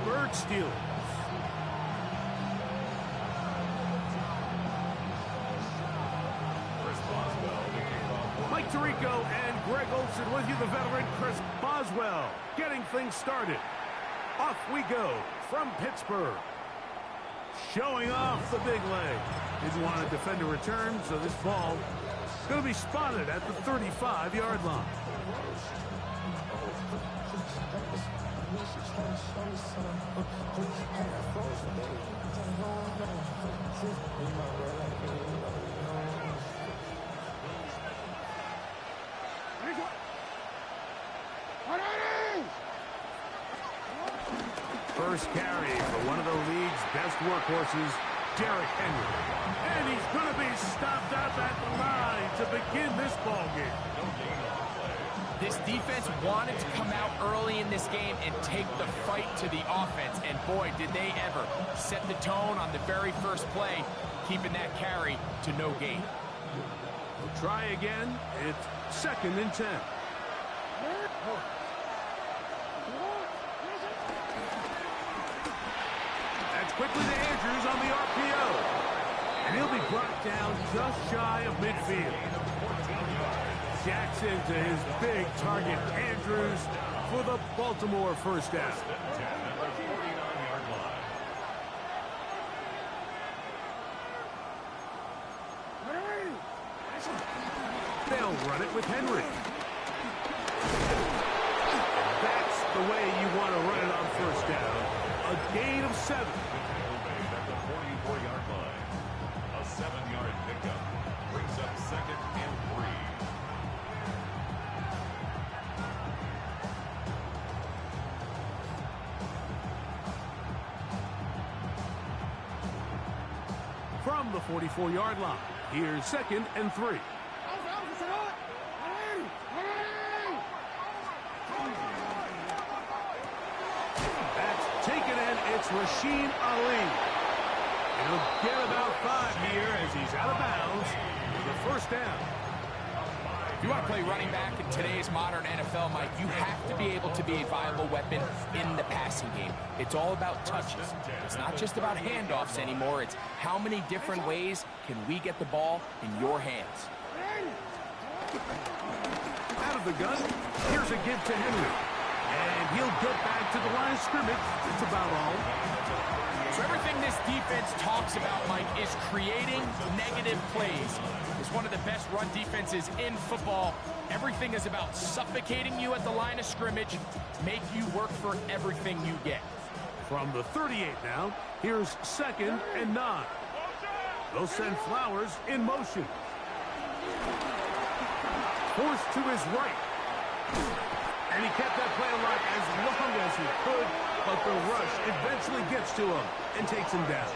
Pittsburgh Steelers. Mike Tirico and Greg Olsen with you, the veteran Chris Boswell, getting things started. Off we go from Pittsburgh. Showing off the big leg. Didn't want to defend a return, so this ball is going to be spotted at the 35-yard line. First carry for one of the league's best workhorses, Derrick Henry. And he's going to be stopped up at the line to begin this ball game. This defense wanted to come out early in this game and take the fight to the offense. And boy, did they ever set the tone on the very first play, keeping that carry to no gain. We'll try again. It's 2nd and 10. Quickly to Andrews on the RPO. And he'll be brought down just shy of midfield. Jackson to his big target, Andrews, for the Baltimore first down. They'll run it with Henry. That's the way you want to run it on first down. A gain of 7. At the 44-yard line. A 7-yard pickup brings up 2nd and 3. From the 44-yard line, here's 2nd and 3. It's Rasheen Ali. He'll get about 5 here as he's out of bounds for the first down. If you want to play running back in today's modern NFL, Mike, you have to be able to be a viable weapon in the passing game. It's all about touches. It's not just about handoffs anymore. It's how many different ways can we get the ball in your hands. Out of the gun, here's a give to Henry. And he'll get back to the line of scrimmage. That's about all. So everything this defense talks about, Mike, is creating negative plays. It's one of the best run defenses in football. Everything is about suffocating you at the line of scrimmage, make you work for everything you get. From the 38 now, here's 2nd and 9. They'll send Flowers in motion. Forced to his right. And he kept that play alive as long as he could, but the rush eventually gets to him and takes him down.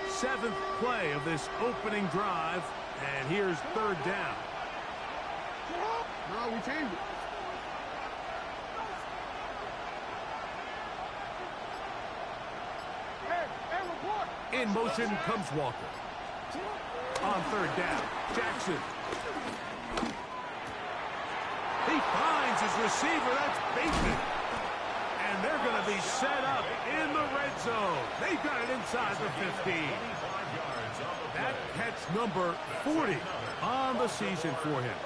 Seventh play of this opening drive, and here's 3rd down. No, we changed it. In motion comes Walker. On 3rd down, Jackson. He finds his receiver. That's Bateman. And they're going to be set up in the red zone. They've got it inside the 15. That catch number 40 on the season for him.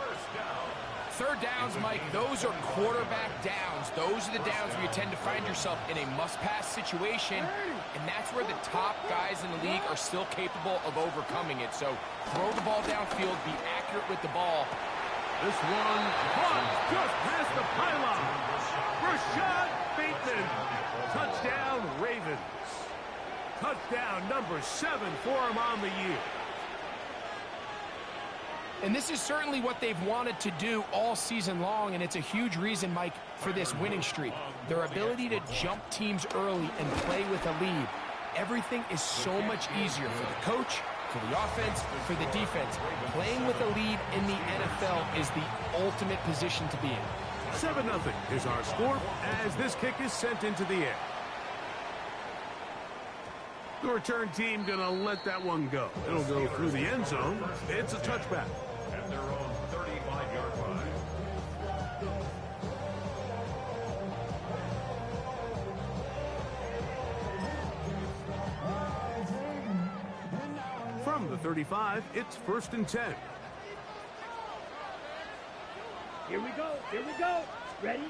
3rd downs, Mike, those are quarterback downs. Those are the downs where you tend to find yourself in a must-pass situation, and that's where the top guys in the league are still capable of overcoming it. So throw the ball downfield, be accurate with the ball. This one caught just past the pylon. Rashad Bateman. Touchdown, Ravens. Touchdown number 7 for him on the year. And this is certainly what they've wanted to do all season long, and it's a huge reason, Mike, for this winning streak. Their ability to jump teams early and play with a lead. Everything is so much easier for the coach, for the offense, for the defense. Playing with a lead in the NFL is the ultimate position to be in. 7-0 is our score as this kick is sent into the air. The return team going to let that one go. It'll go through the end zone. It's a touchback. At their own 35-yard line. From the 35, it's 1st and 10. Here we go. Here we go. Ready?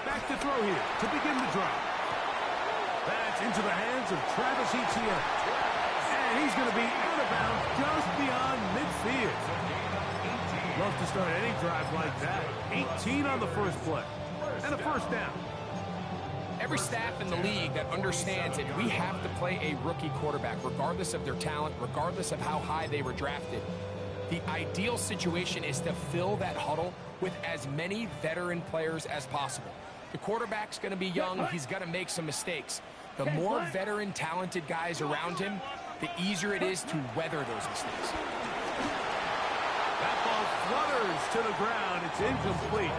Back to throw here to begin the drive. That's into the hands of Travis Etienne. And he's going to be out of bounds just beyond midfield. Love to start any drive like that. 18 on the first play. And a first down. Every staff in the league that understands that we have to play a rookie quarterback, regardless of their talent, regardless of how high they were drafted. The ideal situation is to fill that huddle with as many veteran players as possible. The quarterback's going to be young. He's going to make some mistakes. The more veteran, talented guys around him, the easier it is to weather those mistakes. That ball flutters to the ground. It's incomplete.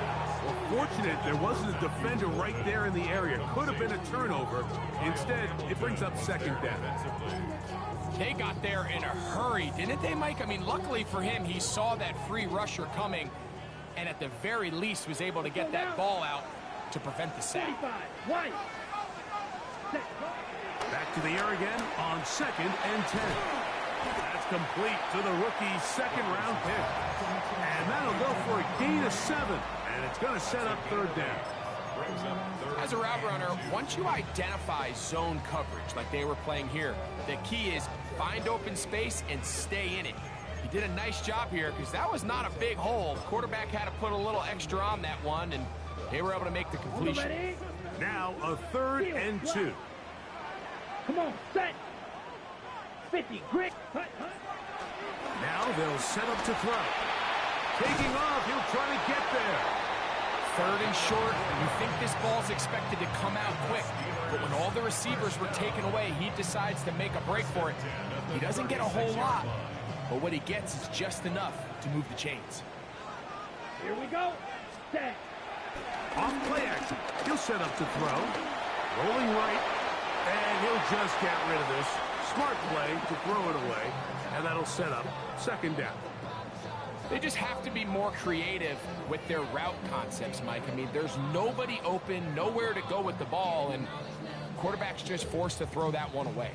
Well, fortunate there wasn't a defender right there in the area. Could have been a turnover. Instead, it brings up 2nd down. They got there in a hurry, didn't they, Mike? I mean, luckily for him, he saw that free rusher coming and at the very least was able to get that ball out to prevent the sack. Back to the air again on 2nd and 10. That's complete to the rookie's 2nd-round pick. And that'll go for a gain of 7. And it's going to set up 3rd down. As a route runner, once you identify zone coverage like they were playing here, the key is find open space and stay in it. He did a nice job here because that was not a big hole. Quarterback had to put a little extra on that one, and they were able to make the completion. Now a 3rd and 2. Come on, set. 50, grit. Now they'll set up to throw. Taking off, he'll try to get there. 3rd and short, you think this ball's expected to come out quick, but when all the receivers were taken away, he decides to make a break for it. He doesn't get a whole lot, but what he gets is just enough to move the chains. Here we go. Set. Off play action. He'll set up to throw. Rolling right, and he'll just get rid of this. Smart play to throw it away, and that'll set up 2nd down. They just have to be more creative with their route concepts, Mike. I mean, there's nobody open, nowhere to go with the ball, and quarterback's just forced to throw that one away.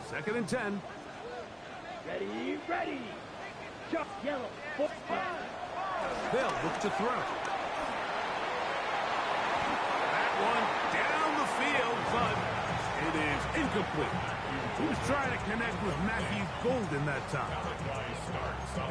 2nd and 10. Ready, ready. Jump, yellow, football. They'll look to throw. That one down the field, but it is incomplete. He was trying to connect with Matthew Golden that time.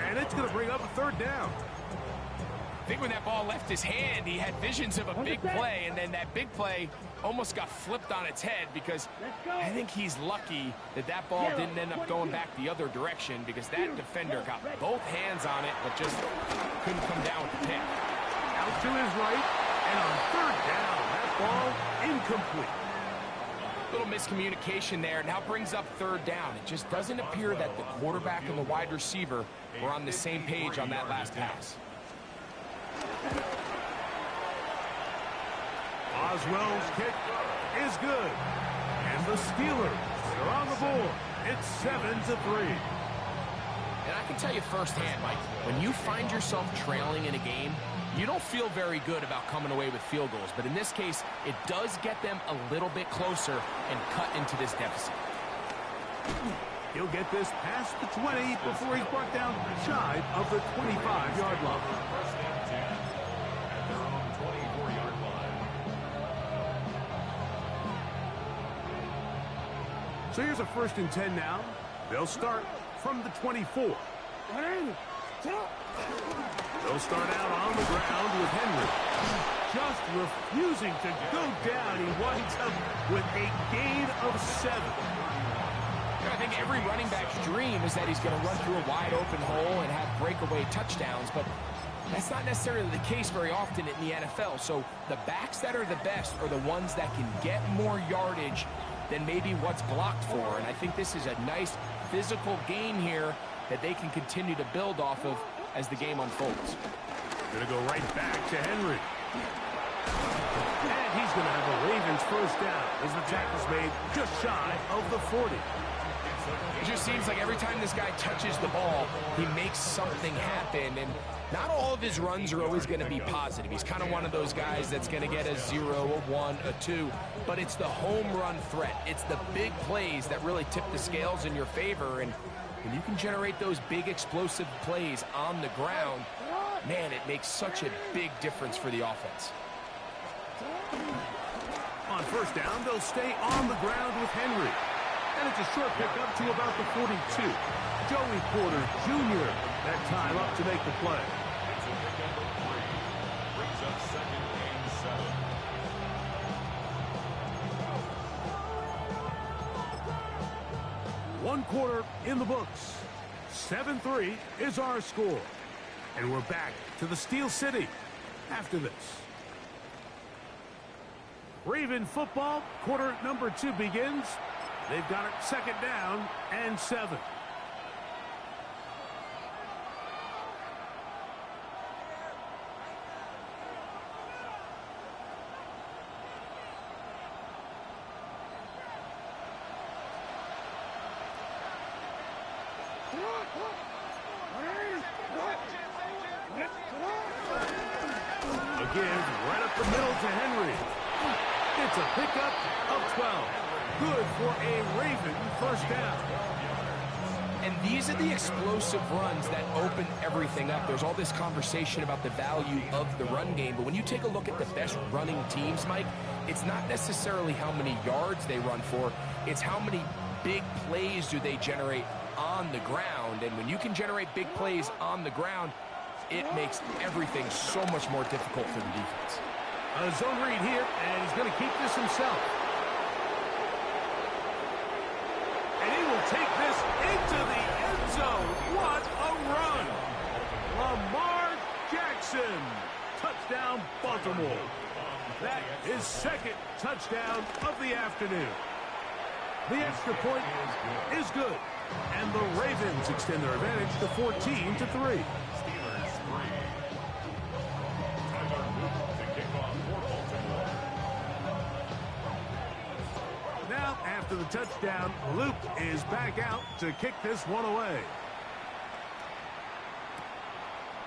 And it's going to bring up a 3rd down. I think when that ball left his hand, he had visions of a big play, and then that big play almost got flipped on its head because I think he's lucky that that ball didn't end up going back the other direction because that defender got both hands on it but just couldn't come down with the pick. Out to his right, and on 3rd down, that ball incomplete. Little miscommunication there. Now brings up 3rd down. It just doesn't appear that the quarterback and the wide receiver were on the same page on that last pass. Oswell's kick is good. And the Steelers are on the board. It's 7-3. And I can tell you firsthand, Mike, when you find yourself trailing in a game, you don't feel very good about coming away with field goals. But in this case, it does get them a little bit closer and cut into this deficit. He'll get this past the 20 before he's brought down shy of the 25-yard line. At their own 24-yard line. So here's a 1st and 10 now. They'll start from the 24. They'll start out on the ground with Henry. Just refusing to go down. He winds up with a gain of 7. I think every running back's dream is that he's going to run through a wide open hole and have breakaway touchdowns, but that's not necessarily the case very often in the NFL. So the backs that are the best are the ones that can get more yardage than maybe what's blocked for. And I think this is a nice physical game here that they can continue to build off of as the game unfolds. Gonna go right back to Henry. And he's going to have a Ravens first down as the tackle's made just shy of the 40. It just seems like every time this guy touches the ball, he makes something happen. And not all of his runs are always going to be positive. He's kind of one of those guys that's going to get a 0, a 1, a 2. But it's the home run threat. It's the big plays that really tip the scales in your favor. And when you can generate those big explosive plays on the ground, man, it makes such a big difference for the offense. On first down, they'll stay on the ground with Henry. And it's a short pickup to about the 42. Joey Porter Jr. that time up to make the play. It's a pickup of 3. Brings up 2nd and 7. 1 quarter in the books. 7-3 is our score. And we're back to the Steel City after this. Raven football, quarter number 2 begins. They've got it 2nd down and 7. Again, right up the middle to Henry. It's a pickup of 12. Good for a Raven first down. And these are the explosive runs that open everything up. There's all this conversation about the value of the run game, but when you take a look at the best running teams, Mike, it's not necessarily how many yards they run for, it's how many big plays do they generate on the ground. And when you can generate big plays on the ground, it makes everything so much more difficult for the defense. A zone read here, and he's going to keep this himself. And he will take this into the end zone. What a run! Lamar Jackson. Touchdown, Baltimore. That is 2nd touchdown of the afternoon. The extra point is good. And the Ravens extend their advantage to 14-3. Steelers 3. Tyler Luke to kick off for Baltimore. Now, after the touchdown, Luke is back out to kick this one away.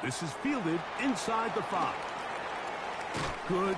This is fielded inside the 5. Good